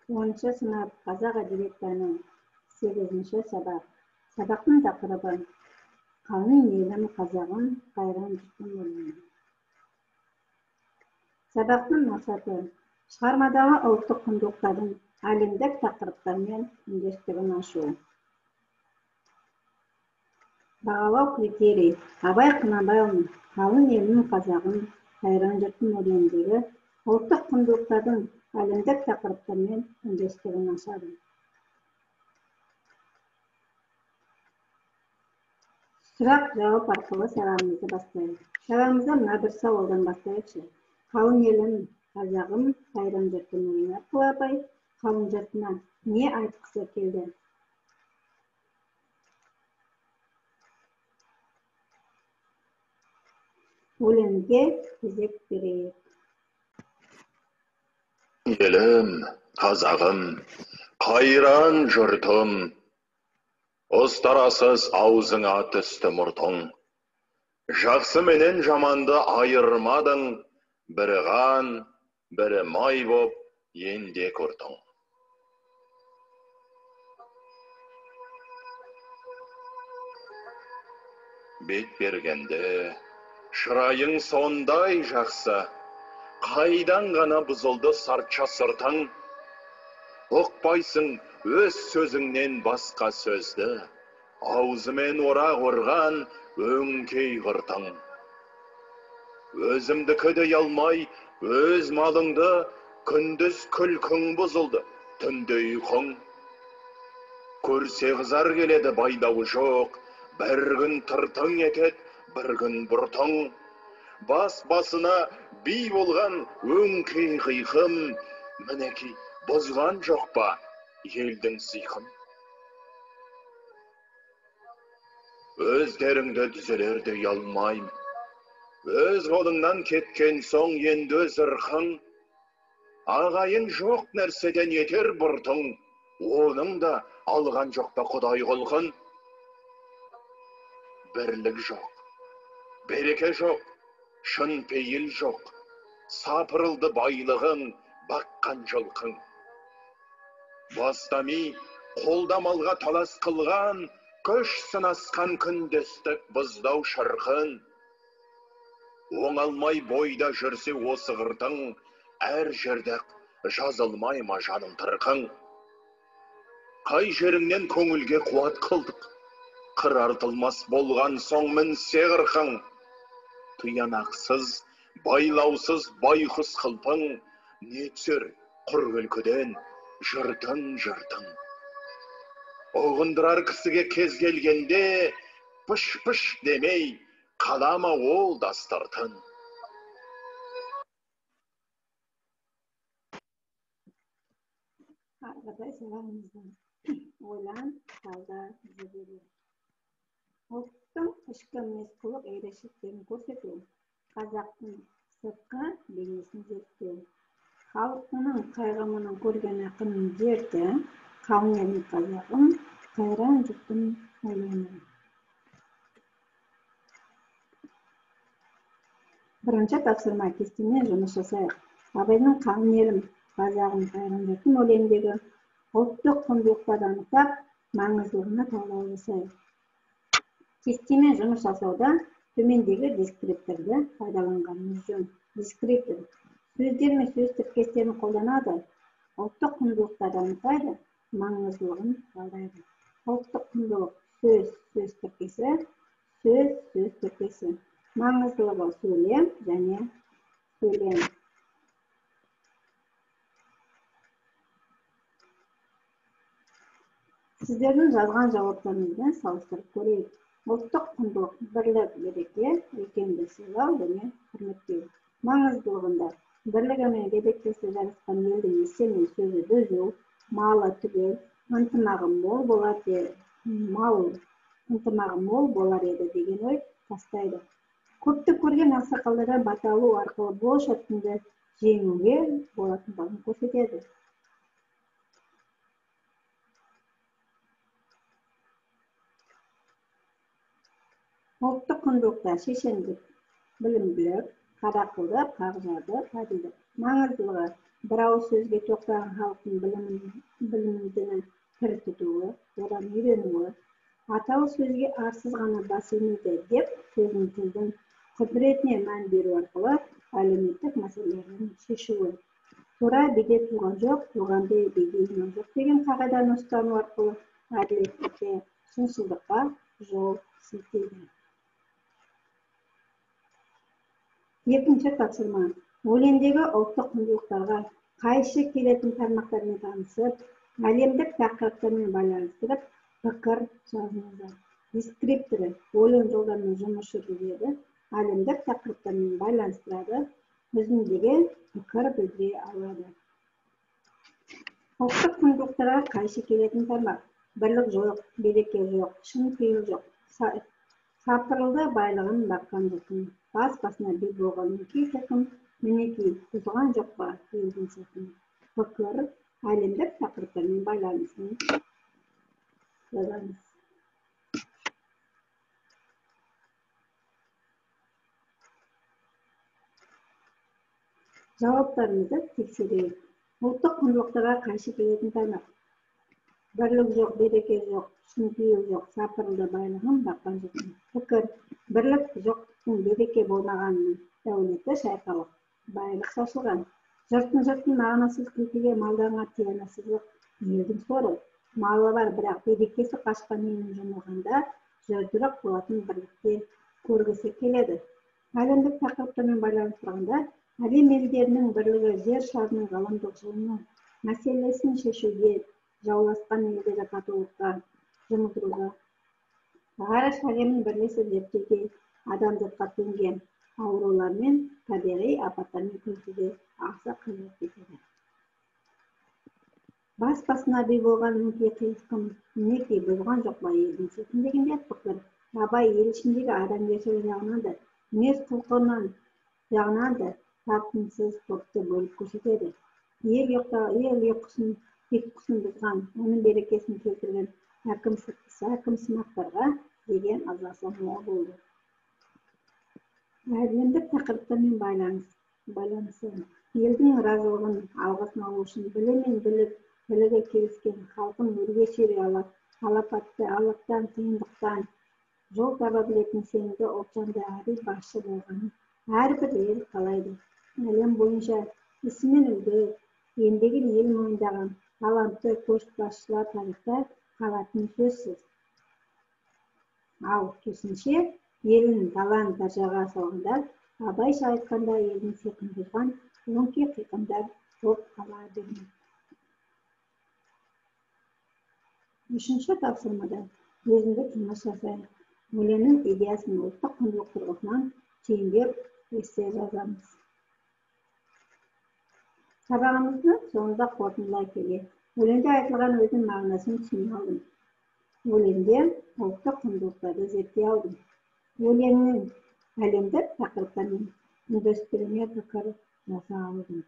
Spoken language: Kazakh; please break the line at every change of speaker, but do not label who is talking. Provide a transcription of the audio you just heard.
10-шы сынып қазақ әдебиетінің 8-ші сабақ. Сабақтың тақырыбы «Қалың елім қазағым, қайран жұртым өлім». Сабақтың мақсаты шығармадағы ұлттық құндылықтардың әлемдік тақырыптармен үндестігін ашу. Бағалау критерий Абай Құнанбайұлының «Қалың елім қазағым, қайран жұртым өлімдегі ұлттық құндылықтардың әлемдік тақырыптармен үндестігін ашады. Сұрақ-жауап арқылы сабағымызды бастайық. Сабағымызда мына бір сауалдан бастайықшы. Қалың елім қазағым, қайран жұртым өлім арқылы Абай қалың жұртына не айтқысы келді? Өлеңге кезек берейік.
Елім, қазағым, қайран жұртым, ұстарасыз аузыңа түсті мұртың. Жақсы менен жаманды айырмадың, бірі қан, бірі май боп енде көрдің. Бет бергенде, шырайың сондай жақсы, қайдан ғана бұзылды сартша сыртың. Ұқпайсың өз сөзіңнен басқа сөзді, аузымен орақ ұрған өңкей қыртың. Өзімдікі дей алмай, өз малыңды, күндіз күлкің бұзылды, түнде ұйқың. Көрсе қызар келеді байлауы жоқ, бір күн тыртың етет, бір күн бұртың. Бас-басына бей болған өңкей қиқым, мінеки бұзған жоқ па елдің сыйқын. Өздеріңді түзелердей алмайым, өз қолыңнан кеткен соң енді өз ырқың. Ағайын жоқ нәрседен етер бұртың, оның да алған жоқ па құдай құлқын. Бірлік жоқ, береке жоқ, шын пейіл жоқ, сапырылды байлығың, баққан жылқың. Бастами, қолдамалға талас қылған, күш сынасқан күндестік бұздау шырқын. Оңалмай бойда жүрсе осы қыртың, әр жерде жазылмай ма жаным тырқың. Қай жеріңнен көңілге қуат қылдық, қырартылмас болған соң мінсе қырқың. Тұянақсыз, байлаусыз байқұс қылпың, не түсер құр күлкіден жыртың. Оғындырар кісіге кез келгенде, пыш-пыш демей, қалама ол дастыртын.
Арғыдай сабағымыздан ойлан, талда, зерделе. Ұлттың ішкі мінез-құлық ерекшеліктерін көрсету, қазақтың сыртқы бейнесін зерттеу. Халқының қайғымының көрген ақынның дерті, қалың елім қазағым, қайран жұртым өлімі. Бірінші тапсырма кестемен жұмыс жасайық. Абайдың қалың елім қазағым, қайран жұртым өлімдегі ұлттық құндылықтарды анықтап, маңыздылығына талдау жасайық. Кестемен жұмыс жасауда төмендегі дескрипторды пайдаланғанымыз жөн. Дескриптор сөздер мен сөз тіркестерін қолданады, ұлттық құндылықтарды анықтайды, маңыздылығын талдайды. Ұлттық құндылық сөз тіркесі, сөз тіркесі. Маңыздылығы сөйлем және сөйлем. Сіздердің жазған жауаптарыңызбен салыстырып көрейік. Ұлттық құндылық бірлік, береке, үлкенді сыйлау және құрметтеу. Маңыздылығында бірлігі мен берекесі жарасқан елдің есі мен сөзі түзу, малы түгел, ынтымағы мол болар еді деген ой тастайды. Көпті көрген ақсақалдардан бата алу арқылы болашақ күнді жеңуге болатындығын көрсетеді. Ұлттық құндылықтар шешендік, білімділік, қарақылдық, қағжады, әділдік. Маңыздылығы bir ауыз сөзге тоқтаған халықтың білімдінің пір тұтуы, одан үйренуі, аталы сөзге арсыз ғана бас имейді деп сөздің тілдің құдіретіне мән беру арқылы әлеуметтік мәселелерін шешуі. Тура биде туған жоқ, туғанды биде иман жоқ деген қағиданы ұстану арқылы әділеттікке, шыншылдыққа жол сілтейді. Екінші тапсырма. Өлеңдегі ұлттық құндылықтарға қайшы келетін тармақтармен танысып, әлемдік тақырыптармен байланыстырып, пікір жазыңыздар. Дескрипторы өлең жолдарымен жұмыс жүргізеді, әлемдік тақырыптармен байланыстырады, өзіндегі пікір білдіре алады. Ұлттық құндылықтарға қайшы келетін тармақ: бірлік жоқ, береке жоқ, шын пейіл жоқ, сапырылды байлығын баққан жылқын, бас-басына би болған кей тақым, мінекей бұзған жоқ па елдің сыртын. Пікір әлемдік тақырыптармен байланысын жазамыз. Жауаптарымызды тексерейік. Ұлттық құндылықтарға қайшы келетін тармақ: бірлік жоқ, береке жоқ, шын пейіл жоқ, сапырылды байлығын баққан жылқын. Пікір: бірлік жоқтықтың, береке болмағанның, дәулеті шайқалып, байлық шашылған. Жұрттың мағынасыз күлкіге малданған тиянасыздық елдің соры. Малы бар, бірақ берекесі қашқан елдің жұмылғанда жүрдіріп болатын бірлікте көргісі келеді. Әлемдік тақырыптармен байланыстырғанда, әлем елдерінің бірлігі жер шарының ғаламдық жылыну мәселесін шешуге, жауласқан елдерді татулыққа жұмылдыруға, ғарыш әлемін бірлесіп зерттеуге, адамзатқа төнген аурулар мен табиғи апаттармен күресуге аса қызмет етеді. Бас-басына би болған өңкей қиылысқым, мінекей бұзған жоқ па елдің сыртын дегенде пікір: абай ел ішіндегі адамгершілік жағынан да, мінез-құлқынан жағынан да тартымсыз топты бөліп көрсетеді. Ел ұйқысын, ұйқысын бұзған, оның берекесін келтірген әкімсымақтарға деген азасы мол болды. Әлемдік тақырыптармен байланысы: елдің разылығын, алғысын алу үшін білім мен білігі келіскен халқын өрге сүйрей алапатты алаптан, қиындықтан жол таба білетін сенімді ұлтжанды әділ басшы болғанын әрбір ел қалайды. Әлем бойынша ісімен үлгі, еңбегін ел мойындаған талантты көшбасшылар тарихта қалатыны сөзсіз. Ал керісінше, елін талант дәрежеге салғанда, абайша айтқанда елдің сиқын бұзған өңкей қиқымдар көп қала бермек. Үшінші тапсырмада өзіндік жұмыс жасайық. Өлеңнің идеясын ұлттық құндылық тұрғысынан түйіндеп эссе жазамыз. Сабағымызды соңында қорытындылай келе, өлеңде айтылған өзінің мағынасын түсіне алдым. Өлеңде ұлттық құндылықтарды зерттей алдым. Өлеңнің әлемдік тақырыптармен үндестіруіне пікір жаса алдым.